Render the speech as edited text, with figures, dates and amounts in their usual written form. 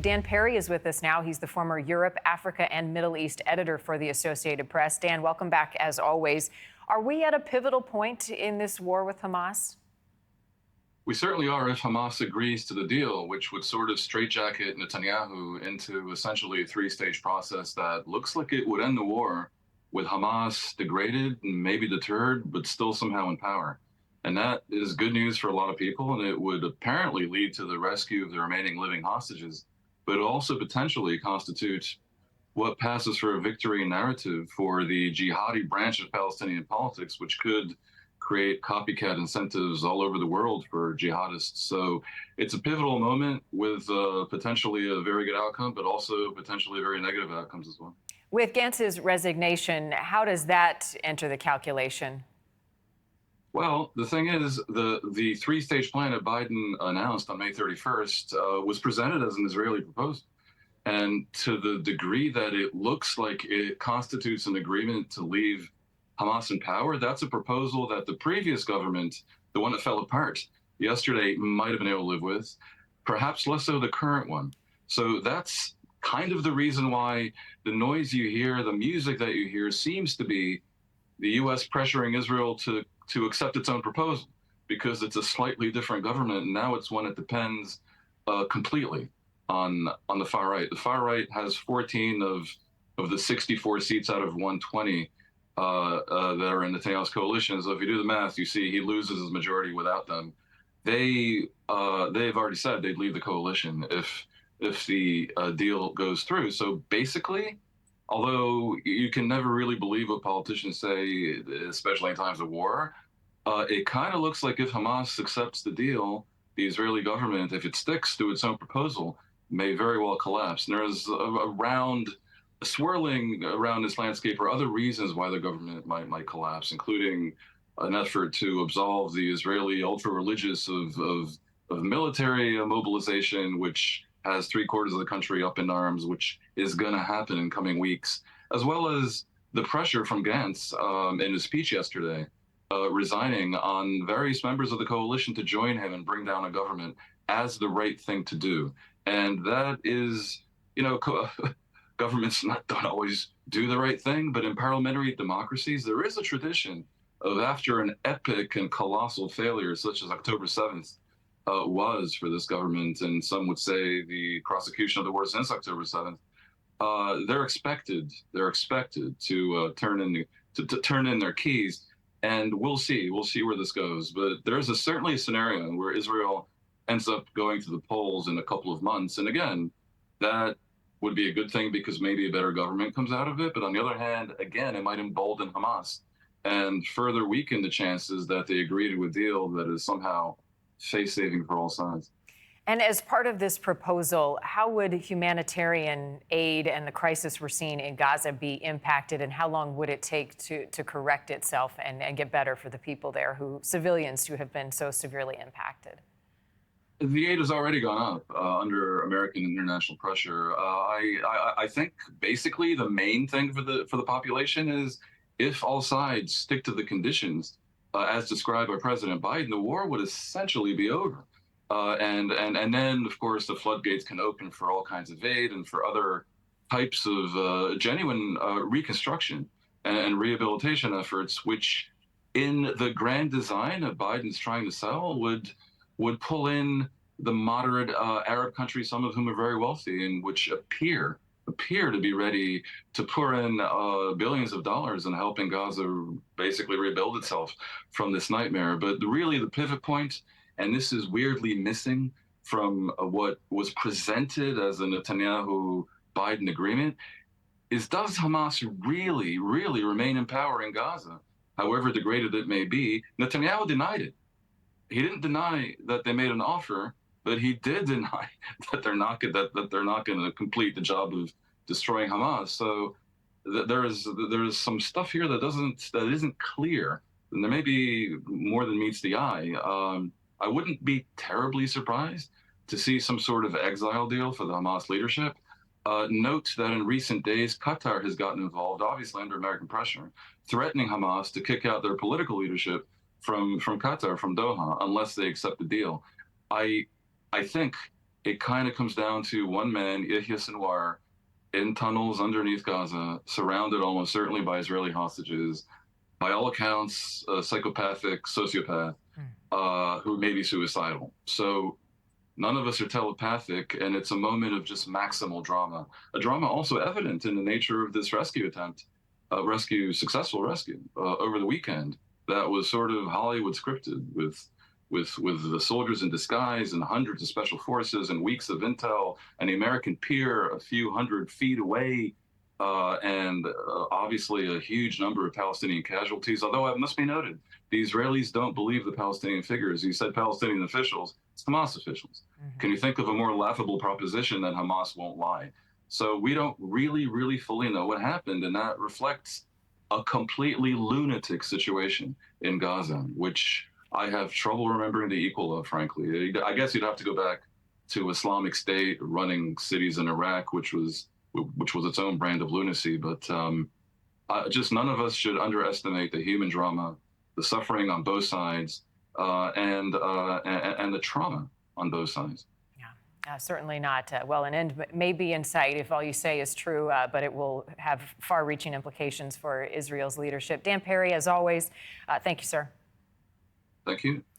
Dan Perry is with us now. He's the former Europe, Africa, and Middle East editor for the Associated Press. Dan, welcome back as always. Are we at a pivotal point in this war with Hamas? We certainly are if Hamas agrees to the deal, which would sort of straitjacket Netanyahu into essentially a three-stage process that looks like it would end the war with Hamas degraded and maybe deterred, but still somehow in power. And that is good news for a lot of people, and it would apparently lead to the rescue of the remaining living hostages, but it also potentially constitutes what passes for a victory narrative for the jihadi branch of Palestinian politics, which could create copycat incentives all over the world for jihadists. So it's a pivotal moment with potentially a very good outcome, but also potentially very negative outcomes as well. With Gantz's resignation, how does that enter the calculation? Well, the thing is, the three-stage plan that Biden announced on May 31st was presented as an Israeli proposal. And to the degree that it looks like it constitutes an agreement to leave Hamas in power, that's a proposal that the previous government, the one that fell apart yesterday, might have been able to live with, perhaps less so the current one. So that's kind of the reason why the noise you hear, the music that you hear, seems to be the U.S. pressuring Israel to accept its own proposal, because it's a slightly different government, and now it's one that depends completely on the far right. The far right has 14 of the 64 seats out of 120 that are in Netanyahu's coalition. So if you do the math, you see he loses his majority without them. They've already said they'd leave the coalition if the deal goes through. So basically, although you can never really believe what politicians say, especially in times of war, it kind of looks like if Hamas accepts the deal, the Israeli government, if it sticks to its own proposal, may very well collapse. And there's swirling around this landscape are other reasons why the government might collapse, including an effort to absolve the Israeli ultra-religious of military mobilization, which has three-quarters of the country up in arms, which is going to happen in coming weeks, as well as the pressure from Gantz in his speech yesterday, resigning on various members of the coalition to join him and bring down a government as the right thing to do. And that is, governments don't always do the right thing, but in parliamentary democracies, there is a tradition of, after an epic and colossal failure such as October 7th was for this government, and some would say the prosecution of the war since October 7th, they're expected to turn in their keys, and we'll see where this goes. But there's certainly a scenario where Israel ends up going to the polls in a couple of months, and again, that would be a good thing because maybe a better government comes out of it. But on the other hand, again, it might embolden Hamas and further weaken the chances that they agree to a deal that is somehow face-saving for all sides. And as part of this proposal, how would humanitarian aid and the crisis we're seeing in Gaza be impacted, and how long would it take to correct itself and get better for the people there, civilians who have been so severely impacted? The aid has already gone up under American and international pressure. I think basically the main thing for the population is, if all sides stick to the conditions as described by President Biden, the war would essentially be over. And then, of course, the floodgates can open for all kinds of aid and for other types of genuine reconstruction and rehabilitation efforts, which in the grand design that Biden's trying to sell would pull in the moderate Arab countries, some of whom are very wealthy and which appear to be ready to pour in billions of dollars in helping Gaza basically rebuild itself from this nightmare. But really the pivot point, and this is weirdly missing from what was presented as a Netanyahu-Biden agreement, is, does Hamas really remain in power in Gaza, however degraded it may be? Netanyahu denied it. He didn't deny that they made an offer, but he did deny that they're not going to complete the job of destroying Hamas. So there is some stuff here that isn't clear, and there may be more than meets the eye. I wouldn't be terribly surprised to see some sort of exile deal for the Hamas leadership. Note that in recent days, Qatar has gotten involved, obviously under American pressure, threatening Hamas to kick out their political leadership from Qatar, from Doha, unless they accept the deal. I think it kind of comes down to one man, Yahya Sinwar, in tunnels underneath Gaza, surrounded almost certainly by Israeli hostages, by all accounts, a psychopathic sociopath who may be suicidal. So none of us are telepathic, and it's a moment of just maximal drama. A drama also evident in the nature of this rescue attempt, successful rescue over the weekend. That was sort of Hollywood scripted with the soldiers in disguise and hundreds of special forces and weeks of intel and the American pier a few hundred feet away. And obviously a huge number of Palestinian casualties. Although it must be noted, the Israelis don't believe the Palestinian figures. You said Palestinian officials, it's Hamas officials. Can you think of a more laughable proposition than Hamas won't lie? So we don't really fully know what happened, and that reflects a completely lunatic situation in Gaza, which I have trouble remembering the equal of, frankly. I guess you'd have to go back to Islamic State running cities in Iraq, which was its own brand of lunacy. But just none of us should underestimate the human drama, the suffering on both sides, and the trauma on both sides. Certainly not. Well, an end may be in sight if all you say is true, but it will have far-reaching implications for Israel's leadership. Dan Perry, as always, thank you, sir. Thank you.